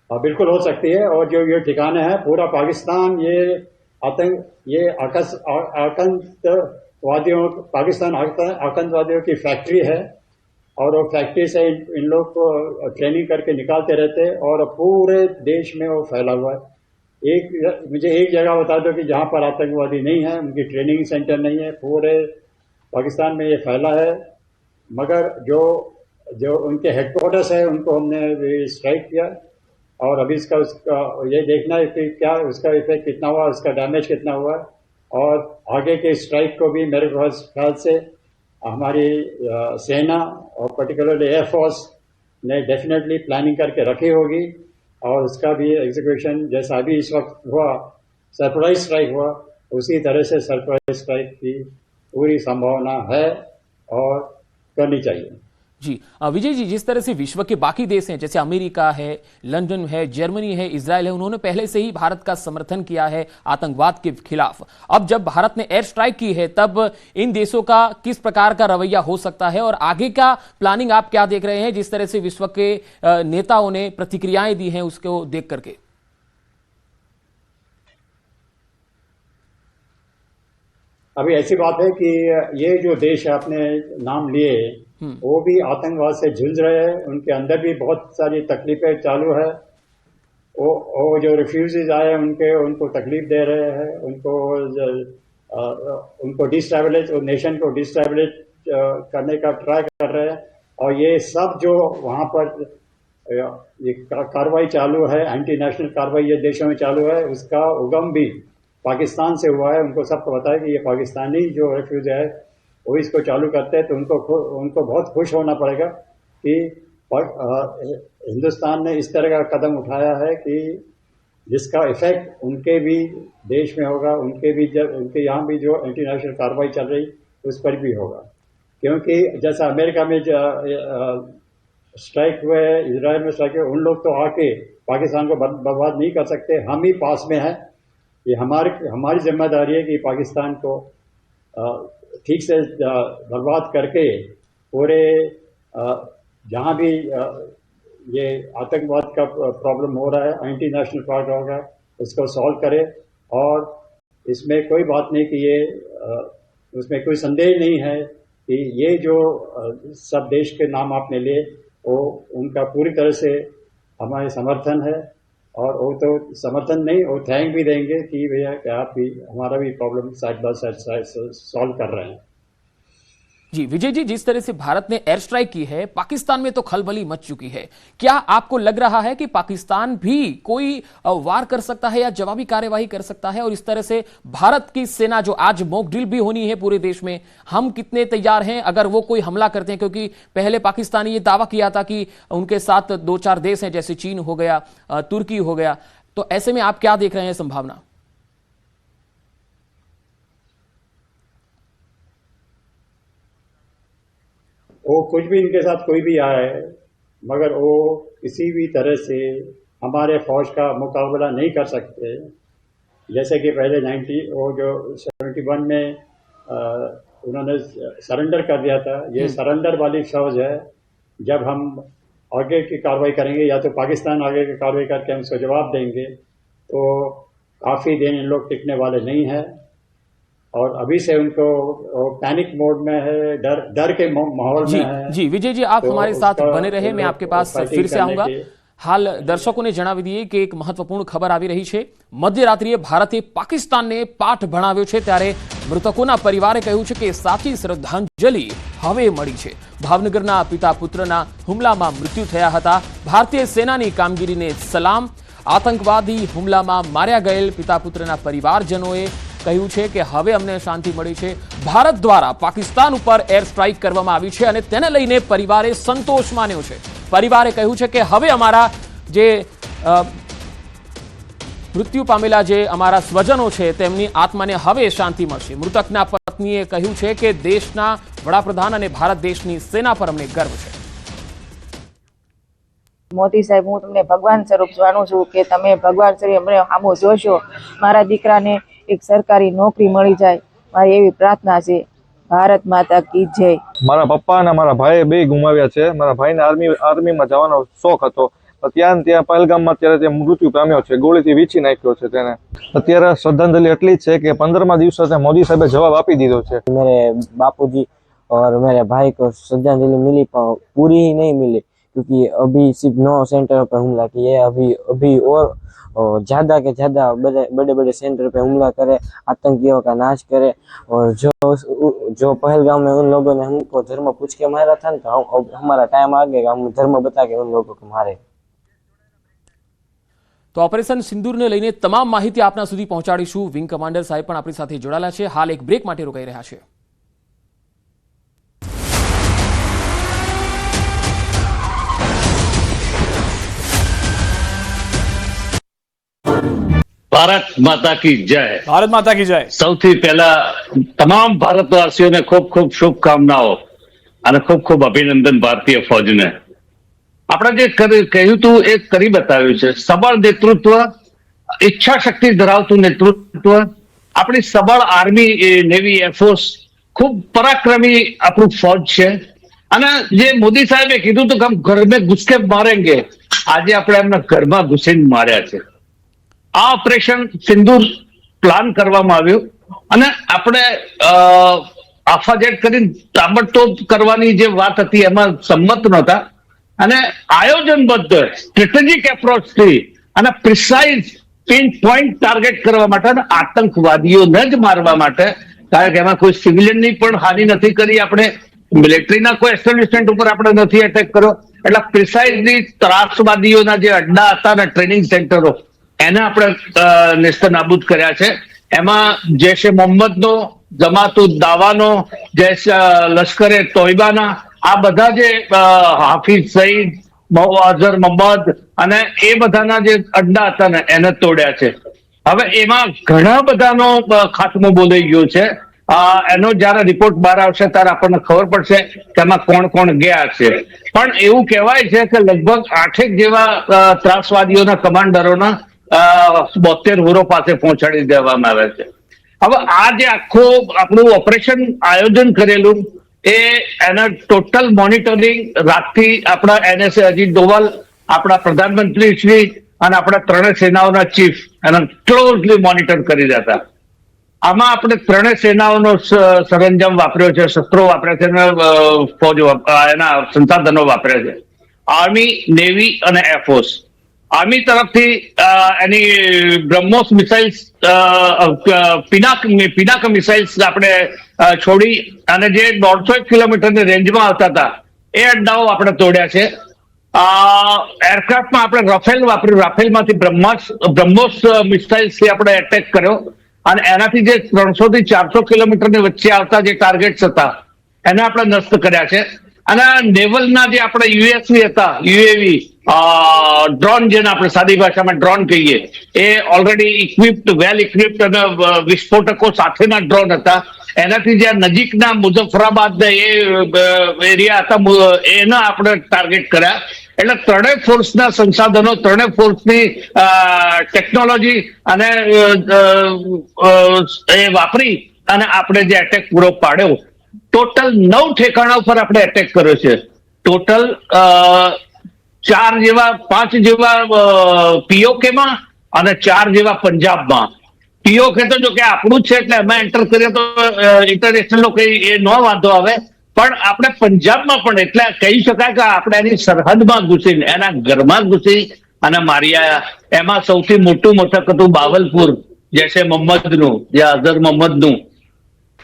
बिल्कुल हो सकती है। और जो ये ठिकाने हैं पूरा पाकिस्तान ये आतंकवादियों पाकिस्तान आतंकवादियों की फैक्ट्री है। और वो फैक्ट्री से इन लोग को ट्रेनिंग करके निकालते रहते हैं और पूरे देश में वो फैला हुआ है। मुझे एक जगह बता दो कि जहां पर आतंकवादी नहीं है, उनकी ट्रेनिंग सेंटर नहीं है, पूरे पाकिस्तान में ये फैला है। मगर जो जो उनके हेडक्वार्टर्स है उनको हमने स्ट्राइक किया। और अभी उसका ये देखना है कि क्या उसका इफेक्ट कितना हुआ, उसका डैमेज कितना हुआ। और आगे के स्ट्राइक को भी मेरे ख्याल से हमारी सेना और पर्टिकुलरली एयरफोर्स ने डेफिनेटली प्लानिंग करके रखी होगी। और उसका भी एग्जीक्यूशन जैसा अभी इस वक्त हुआ, सरप्राइज स्ट्राइक हुआ, उसी तरह से सरप्राइज स्ट्राइक की पूरी संभावना है और करनी चाहिए। जी विजय जी, जिस तरह से विश्व के बाकी देश हैं जैसे अमेरिका है, लंदन है, जर्मनी है, इजराइल है, उन्होंने पहले से ही भारत का समर्थन किया है आतंकवाद के खिलाफ। अब जब भारत ने एयर स्ट्राइक की है तब इन देशों का किस प्रकार का रवैया हो सकता है और आगे का प्लानिंग आप क्या देख रहे हैं जिस तरह से विश्व के नेताओं ने प्रतिक्रियाएं दी हैं उसको देख करके? अभी ऐसी बात है कि ये जो देश आपने नाम लिए वो भी आतंकवाद से जूझ रहे हैं। उनके अंदर भी बहुत सारी तकलीफें चालू है। वो जो रिफ्यूजीज आए उनको तकलीफ दे रहे हैं, उनको डिस्टेबलाइज, नेशन को डिस्टेबलाइज करने का ट्राई कर रहे हैं। और ये सब जो वहां पर ये कार्रवाई चालू है, एंटी नेशनल कार्रवाई ये देशों में चालू है, उसका उगम भी पाकिस्तान से हुआ है। उनको सबको पता है कि ये पाकिस्तानी जो रेफ्यूजी है वो इसको चालू करते हैं। तो उनको बहुत खुश होना पड़ेगा कि हिंदुस्तान ने इस तरह का कदम उठाया है कि जिसका इफेक्ट उनके भी देश में होगा, उनके यहाँ भी जो इंटरनेशनल कार्रवाई चल रही उस पर भी होगा। क्योंकि जैसा अमेरिका में स्ट्राइक हुए, इजराइल में स्ट्राइक हुए, उन लोग तो आके पाकिस्तान को बर्बाद नहीं कर सकते। हम ही पास में हैं। ये हमारी जिम्मेदारी है कि पाकिस्तान को ठीक से बर्बाद करके पूरे जहां भी ये आतंकवाद का प्रॉब्लम हो रहा है, एंटी नेशनल पार्ट होगा, उसको सॉल्व करे। और इसमें कोई बात नहीं कि उसमें कोई संदेह नहीं है कि ये जो सब देश के नाम आपने लिए वो उनका पूरी तरह से हमारे समर्थन है। और वो तो समर्थन नहीं, वो थैंक भी देंगे कि भैया कि आप भी हमारा भी problem side by side solve कर रहे हैं। जी विजय जी, जिस तरह से भारत ने एयर स्ट्राइक की है पाकिस्तान में तो खलबली मच चुकी है। क्या आपको लग रहा है कि पाकिस्तान भी कोई वार कर सकता है या जवाबी कार्यवाही कर सकता है? और इस तरह से भारत की सेना जो आज मॉक ड्रिल भी होनी है पूरे देश में, हम कितने तैयार हैं अगर वो कोई हमला करते हैं? क्योंकि पहले पाकिस्तान ने ये दावा किया था कि उनके साथ 2-4 देश हैं जैसे चीन हो गया, तुर्की हो गया। तो ऐसे में आप क्या देख रहे हैं संभावना? वो कुछ भी इनके साथ कोई भी आए, मगर वो किसी भी तरह से हमारे फौज का मुकाबला नहीं कर सकते। जैसे कि पहले 71 में उन्होंने सरेंडर कर दिया था। ये सरेंडर वाली फौज है। जब हम आगे की कार्रवाई करेंगे या तो पाकिस्तान आगे की कार्रवाई करके हम उसको जवाब देंगे, तो काफी दिन इन लोग टिकने वाले नहीं है। और अभी से उनको पैनिक मोड में है, डर के माहौल में है। जी विजय जी, आप हमारे साथ बने रहे, मैं आपके पास फिर से आऊंगा। हाल दर्शकों ने જણાવી કે એક મહત્વપૂર્ણ ખબર આવી રહી છે। મધ્યરાત્રિએ ભારતે પાકિસ્તાનને પાઠ ભણાવ્યો છે, ત્યારે મૃતકોના પરિવારે કહ્યું છે કે સાચી શ્રદ્ધાંજલિ હવે મળી છે। ભાવનગરના પિતા પુત્રના હુમલામાં મૃત્યુ થયા હતા। ભારતીય સેનાની કામગીરીને સલામ। આતંકવાદી હુમલામાં માર્યા ગયેલ પિતા પુત્રના પરિવારજનોએ કહ્યું છે કે હવે અમને શાંતિ મળી છે। ભારત દ્વારા પાકિસ્તાન ઉપર એર સ્ટ્રાઇક કરવામાં આવી છે અને તેને લઈને પરિવારે સંતોષ માન્યો છે। પરિવારે કહ્યું છે કે હવે અમારા જે મૃત્યુ પામેલા જે અમારા સ્વજનો છે તેમની આત્માને હવે શાંતિ મળશે। મૃતકના પત્નીએ કહ્યું છે કે દેશના વડાપ્રધાન અને ભારત દેશની સેના પર અમને ગર્વ છે। મોદી સાહેબ, હું તમને ભગવાન સ્વરૂપ જાણું છું કે તમે ભગવાન સ્વરૂપ અમને સામો જોશો। મારા દીકરાને એક સરકારી નોકરી મળી જાય, મારી એવી પ્રાર્થના છે। ભારત માતા की जय। મારા પપ્પા અને મારા ભાઈએ બે ગુમાવ્યા છે। મારા ભાઈને આર્મીમાં જવાનો શોખ હતો, ત્યાં પહેલગામમાં અત્યારે તે મૃત્યુ પામ્યો છે, ગોળીથી વીંચી નાખ્યો છે તેને. અત્યારે શ્રદ્ધાંજલિ એટલી જ છે કે 15મા દિવસે મોદી સાહેબે જવાબ આપી દીધો છે. मेरे बापूजी और मेरे भाई को श्रद्धांजलि मिली पर पूरी ही नहीं मिली, क्योंकि अभी सिर्फ 9 सेंटर पर हमला किए, अभी और ज़्यादा के ज़्यादा बड़े बड़े सेंटर पे हमला करे, आतंकियों का नाश करे. और जो पहलगाम में उन लोगों ने हमको धर्म पूछ के मारा था ना, तो अब हमारा टाइम आ गया, हम धर्म बता के उन लोगों को मारे. તો ઓપરેશન સિંદૂરને લઈને તમામ માહિતી આપના સુધી પહોંચાડીશું. વિંગ કમાન્ડર સાહેબ પણ આપણી સાથે જોડાયેલા છે. હાલ એક બ્રેક માટે રોકાઈ રહ્યા છે. ભારત માતા કી જય. ભારત માતા કી જય. સૌથી પહેલા તમામ ભારતવાસીઓને ખૂબ ખૂબ શુભકામનાઓ અને ખૂબ ખૂબ અભિનંદન ભારતીય ફોજને. આપણે જે કહ્યું હતું એ કરી બતાવ્યું છે. સબળ નેતૃત્વ, ઈચ્છા શક્તિ ધરાવતું નેતૃત્વ, આપણી સબળ આર્મી, નેવી, એરફોર્સ, ખૂબ પરાક્રમી આપણું ફોજ છે. અને જે મોદી સાહેબે કીધું હતું કે હમ ઘર મેં ઘુસ કે મારેંગે, આજે આપણે એમના ઘરમાં ઘુસીને માર્યા છે. આ ઓપરેશન સિંદૂર પ્લાન કરવામાં આવ્યું અને આપણે આફાજેટ કરીને તાબડતોબ કરવાની જે વાત હતી એમાં સંમત નહોતા. અને આયોજનબદ્ધ સ્ટ્રેટેજિક એપ્રોચથી અને પ્રિસાઇઝ પિન પોઈન્ટ ટાર્ગેટ કરવા માટે અને આતંકવાદીઓને જ મારવા માટે, કારણ કે એમાં કોઈ સિવિલિયનની પણ હાનિ નથી કરી, આપણે મિલિટરીના કોઈ એસ્ટાબ્લિશમેન્ટ ઉપર આપણે નથી એટેક કર્યો. એટલે પ્રિસાઇઝલી ત્રાસવાદીઓના જે અડ્ડા હતા ને ટ્રેનિંગ સેન્ટરો, એને આપણે નેસ્ત નાબૂદ કર્યા છે. એમાં જૈશે મોહમ્મદનો, જમાતુદ દાવાનો, લશ્કરે તોયબાના, આ બધા જે હાફિઝ સઈદ, અઝહર મોહમ્મદ અને એ બધાના જે અડ્ડા હતા ને એને તોડ્યા છે. હવે એમાં ઘણા બધાનો ખાત્મો બોલાઈ ગયો છે. એનો જયારે રિપોર્ટ બહાર આવશે ત્યારે આપણને ખબર પડશે કે એમાં કોણ કોણ ગયા છે. પણ એવું કહેવાય છે કે લગભગ 8 જેવા ત્રાસવાદીઓના કમાન્ડરોના 72 હુરો પાસે પહોંચાડી દેવામાં આવે છે. હવે આ જે આખું આપણું ઓપરેશન આયોજન કરેલું એના ટોટલ મોનિટરિંગ રાતથી આપણા NSA અજીત ડોવાલ, આપણા પ્રધાનમંત્રી શ્રી અને આપણા ત્રણેય સેનાઓના ચીફ એના ક્લોઝલી મોનિટર કરી રહ્યા હતા. આમાં આપણે ત્રણેય સેનાઓનો સરંજામ વાપર્યો છે, શસ્ત્રો વાપર્યા છે અને ફોજો એના સંસાધનો વાપર્યા છે. આર્મી, નેવી અને એરફોર્સ. આર્મી તરફથી એની બ્રહ્મોસ મિસાઇલ્સ, પિનાક મિસાઇલ્સ આપણે છોડી અને જે 150 કિલોમીટરની રેન્જમાં આવતા હતા એ અડ્ડાઓ આપણે તોડ્યા છે. એરક્રાફ્ટમાં આપણે રાફેલ વાપર્યું, રાફેલમાંથી બ્રહ્મોસ મિસાઇલ્સથી આપણે એટેક કર્યો અને એનાથી જે 300 થી 400 કિલોમીટરની વચ્ચે આવતા જે ટાર્ગેટ્સ હતા એને આપણે નષ્ટ કર્યા છે. અને નેવલના જે આપણે યુએસવી હતા, યુએવી ડ્રોન, જેને આપણે સાદી ભાષામાં ડ્રોન કહીએ, એ ઓલરેડી ઇક્વિપ્ડ, વેલ ઇક્વિપ્ડ અને વિસ્ફોટકો સાથેના ડ્રોન હતા. એનાથી જે નજીકના મુઝફ્ફરાબાદ એ એરિયા હતા એના આપણે ટાર્ગેટ કર્યા. એટલે ત્રણેય ફોર્સના સંસાધનો, ત્રણેય ફોર્સની ટેકનોલોજી અને એ વાપરી અને આપણે જે એટેક પૂરો પાડ્યો. ટોટલ 9 ઠેકાણા ઉપર આપણે એટેક કર્યો છે. ટોટલ 5 જેવા પીઓકેમાં અને 4 જેવા પંજાબમાં. પીઓકે તો જો કે આપણું છે એટલે એમાં એન્ટર કરીએ તો ઇન્ટરનેશનલ કઈ એ ન વાંધો આવે, પણ આપણે પંજાબમાં પણ એટલે કહી શકાય કે આપણે એની સરહદમાં ઘૂસીને એના ઘરમાં ઘૂસી અને મારી આવ્યા. એમાં સૌથી મોટું મથક હતું બાવલપુર, જૈશે મોહમ્મદનું, જે અઝહર મોહમ્મદનું,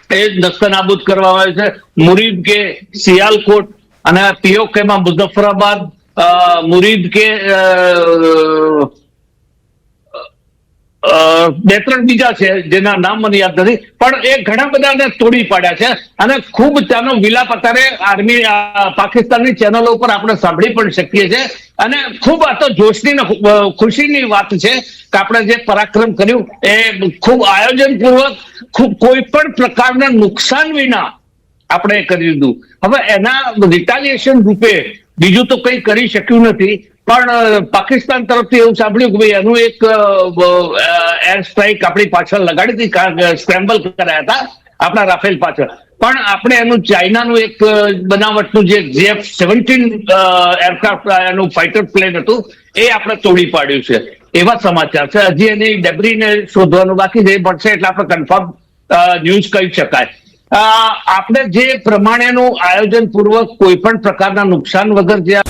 એ નસ્તનાબૂદ કરવામાં આવ્યું છે. મુરીદ કે સિયાલકોટ અને પીઓકેમાં મુઝફ્ફરાબાદ, મુરીદ કે 2-3 બીજા છે જેના નામ મને યાદ નથી, પણ એ ઘણા બધાને તોડી પાડ્યા છે. અને ખૂબ ત્યાંનો વિલાપ અત્યારે આર્મી પાકિસ્તાનની ચેનલો ઉપર આપણે સાંભળી પણ શકીએ છીએ. અને ખૂબ આ તો જોશની ખુશીની વાત છે કે આપણે જે પરાક્રમ કર્યું એ ખૂબ આયોજનપૂર્વક, ખૂબ કોઈ પણ પ્રકારના નુકસાન વિના આપણે કરી દીધું. હવે એના રિટાલિએશન રૂપે બીજું તો કંઈ કરી શક્યું નથી, પણ પાકિસ્તાન તરફથી એવું સાંભળ્યું કે ભાઈ એનું એક એર સ્ટ્રાઇક આપણી પાછળ લગાડી હતી, સ્ક્રેમ્બલ કરાયા હતા આપણા રાફેલ પાછળ. પણ આપણે એનું ચાઇનાનું એક બનાવટનું જે JF-17 એરક્રાફ્ટ એનું ફાઇટર પ્લેન હતું એ આપણે તોડી પાડ્યું છે, એવા સમાચાર છે. હજી એની ડેબ્રીને શોધવાનું બાકી છે, એ મળશે એટલે આપણે કન્ફર્મ ન્યૂઝ કહી શકાય. આપણે જે પ્રમાણેનું આયોજન પૂર્વક કોઈ પણ પ્રકારના નુકસાન વગર જે